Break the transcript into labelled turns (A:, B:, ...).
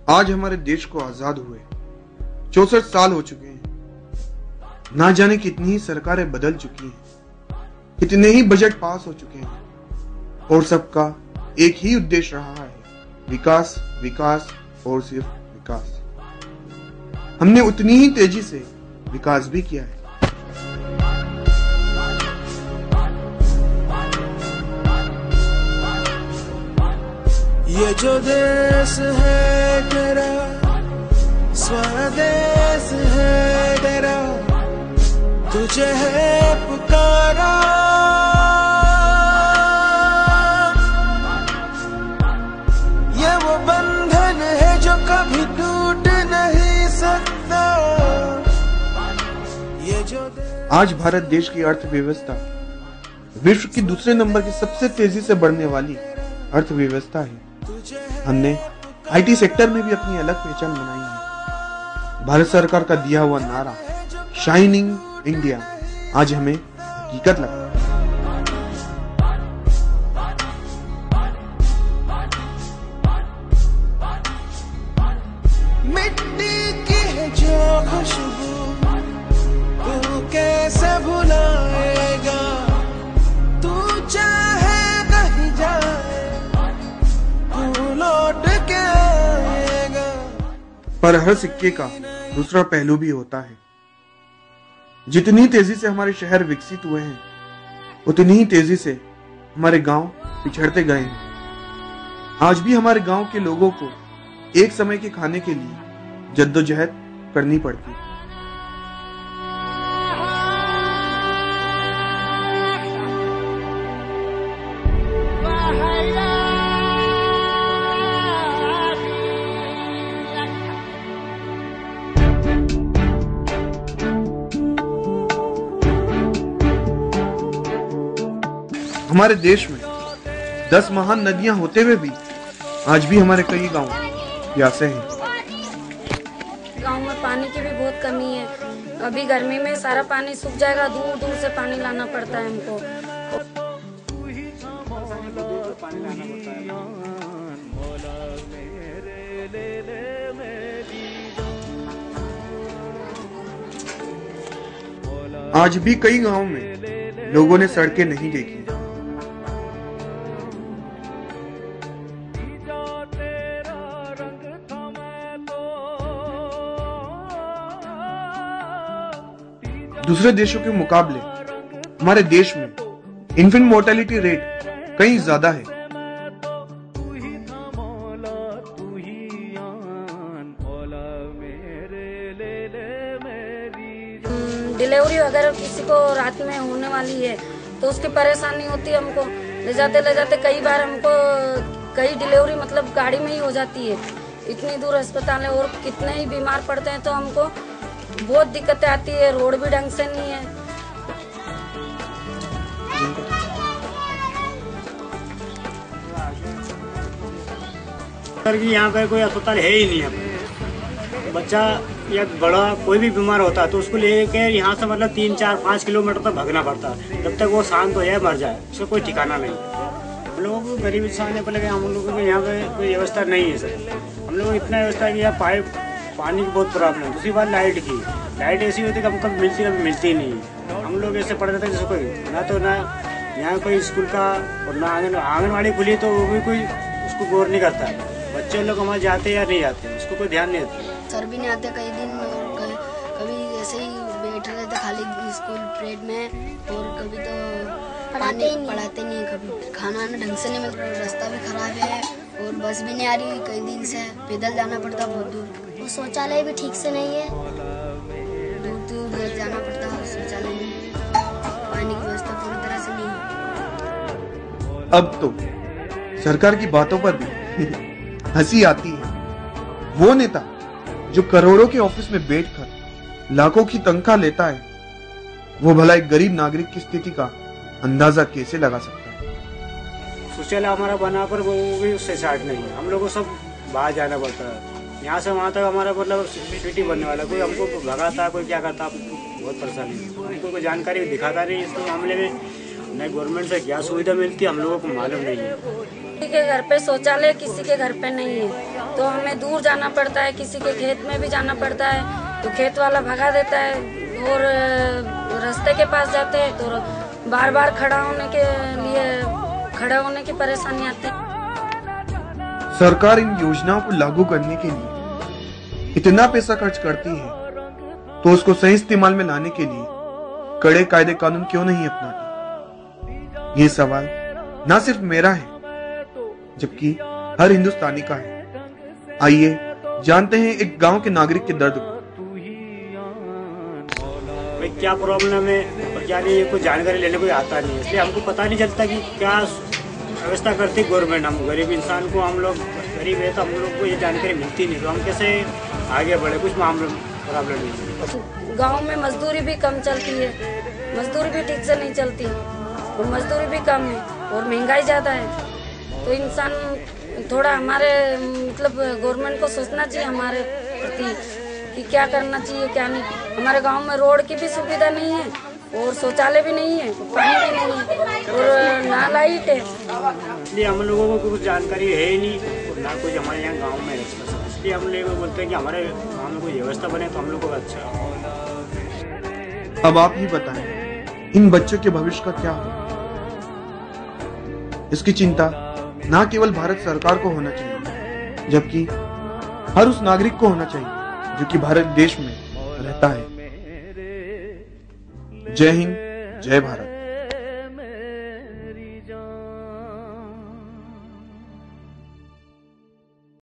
A: आज हमारे देश को आजाद हुए 64 साल हो चुके हैं। ना जाने कितनी ही सरकारें बदल चुकी हैं, कितने ही बजट पास हो चुके हैं और सबका एक ही उद्देश्य रहा है, विकास, विकास और सिर्फ विकास। हमने उतनी ही तेजी से विकास भी किया है।
B: ये जो देश है तेरा, स्वदेश है तेरा, तुझे है पुकारा। ये वो बंधन है जो कभी टूट नहीं सकता। ये जो
A: आज भारत देश की अर्थव्यवस्था विश्व की दूसरे नंबर की सबसे तेजी से बढ़ने वाली अर्थव्यवस्था है। हमने आईटी सेक्टर में भी अपनी अलग पहचान बनाई है। भारत सरकार का दिया हुआ नारा शाइनिंग इंडिया आज हमें हकीकत लगता है।
B: मिट्टी की है जो खुशबू, तू कैसे भुलाएगा। तू चाहे कहीं जाए, तू लौट के आएगा।
A: पर हर सिक्के का दूसरा पहलू भी होता है। जितनी तेजी से हमारे शहर विकसित हुए हैं, उतनी ही तेजी से हमारे गांव पिछड़ते गए हैं। आज भी हमारे गांव के लोगों को एक समय के खाने के लिए जद्दोजहद करनी पड़ती है। हमारे देश में 10 महान नदियां होते हुए भी आज भी हमारे कई गांव प्यासे हैं।
C: गांव में पानी की भी बहुत कमी है। अभी गर्मी में सारा पानी सूख जाएगा, दूर दूर से पानी लाना पड़ता है हमको।
A: आज भी कई गांवों में लोगों ने सड़कें नहीं देखी। दूसरे देशों के मुकाबले हमारे देश में इन्फेंट मोर्टेलिटी रेट कहीं ज्यादा है।
C: डिलीवरी अगर किसी को रात में होने वाली है तो उसकी परेशानी होती है। हमको ले जाते कई बार हमको कई डिलीवरी मतलब गाड़ी में ही हो जाती है। इतनी दूर अस्पताल है और कितने ही बीमार पड़ते हैं तो हमको बहुत दिक्कतें आती है। रोड भी ढंग से नहीं है।
D: सर कि यहाँ पे कोई अस्पताल है ही नहीं है। बच्चा या बड़ा कोई भी बीमार होता है तो उसको लेके यहाँ से मतलब 3, 4, 5 किलोमीटर तक भागना पड़ता है। जब तक वो शांत हो जाए मर जाए उसका कोई ठिकाना नहीं। हम लोगों को गरीब इंसान है, हम लोगों को यहाँ पे कोई व्यवस्था नहीं है सर। हम लोगों को इतना व्यवस्था है कि यहाँ पानी की बहुत प्रॉब्लम है। दूसरी बात लाइट ऐसी होती है कभी मिलती ही नहीं। हम लोग ऐसे पढ़ रहे थे जैसे कोई ना यहाँ कोई स्कूल का और ना आंगनवाड़ी खुली तो वो भी कोई उसको गौर नहीं करता है। बच्चे लोग हमारे जाते या नहीं जाते उसको कोई ध्यान नहीं देता।
E: सर भी नहीं आते कई दिन और कभी ऐसे ही बैठ रहे थे खाली स्कूल पीरियड में और कभी तो पढ़ाते नहीं। कभी खाना ढंग से नहीं मिल रहा, रास्ता भी खराब है और बस भी नहीं आ रही। कई दिन से पैदल जाना पड़ता बहुत दूर। वो शौचालय भी ठीक से नहीं है, दूर जाना पड़ता है शौचालय में। पानी की व्यवस्था पूरी तरह से नहीं है।
A: अब तो सरकार की बातों पर भी हंसी आती है। वो नेता जो करोड़ों के ऑफिस में बैठकर लाखों की तनख्वाह लेता है, वो भला एक गरीब नागरिक की स्थिति का अंदाजा कैसे लगा सकता है।
D: शौचालय हमारा बना पर वो भी उससे साइड नहीं है। हम लोग को सब बाहर जाना पड़ता है। यहाँ से वहाँ तक हमारा मतलब सिटी बनने वाला। कोई हमको भगाता, कोई क्या करता, बहुत परेशानी है। हमको कोई जानकारी दिखाता नहीं। इस मामले में न गवर्नमेंट से क्या सुविधा मिलती है हम लोगों को मालूम नहीं है।
C: किसी के घर पे शौचालय किसी के घर पे नहीं है, तो हमें दूर जाना पड़ता है, किसी के खेत में भी जाना पड़ता है तो खेत वाला भगा देता है, और रास्ते के पास जाते हैं तो बार बार खड़ा होने की परेशानी आती है।
A: सरकार इन योजनाओं को लागू करने के लिए इतना पैसा खर्च करती है तो उसको सही इस्तेमाल में लाने के लिए कड़े कायदे कानून क्यों नहीं अपनाती? ये सवाल ना सिर्फ मेरा है जबकि हर हिंदुस्तानी का है। आइए जानते हैं एक गांव के नागरिक के दर्द को।
D: क्या प्रॉब्लम है और क्या नहीं है, कोई जानकारी लेने कोई आता नहीं है, इसलिए हमको पता नहीं चलता कि क्या व्यवस्था करती गवर्नमेंट। हम गरीब इंसान को, हम लोग गरीब है तो हम लोग को ये जानकारी मिलती नहीं, तो हम कैसे आगे बढ़े? कुछ मामले प्रॉब्लम नहीं।
C: गांव में मजदूरी भी कम चलती है, मजदूरी भी ठीक से नहीं चलती, और मजदूरी भी कम है और महंगाई ज़्यादा है, तो इंसान थोड़ा हमारे मतलब गवर्नमेंट को सोचना चाहिए हमारे प्रति कि क्या करना चाहिए क्या नहीं। हमारे गांव में रोड की भी सुविधा नहीं है और शौचालय भी नहीं है, पानी भी नहीं है और ना लाइट है।
D: इसलिए हम लोगों को कुछ जानकारी है ही नहीं और ना कुछ हमारे यहाँ गांव में रहता, इसलिए हम लोग बोलते हैं कि हमारे गांव में कोई व्यवस्था बने तो हम लोग को अच्छा।
A: अब आप ही बताएं, इन बच्चों के भविष्य का क्या हो? इसकी चिंता ना केवल भारत सरकार को होना चाहिए जबकि हर उस नागरिक को होना चाहिए जो कि भारत देश में रहता है। जय हिंद, जय भारत।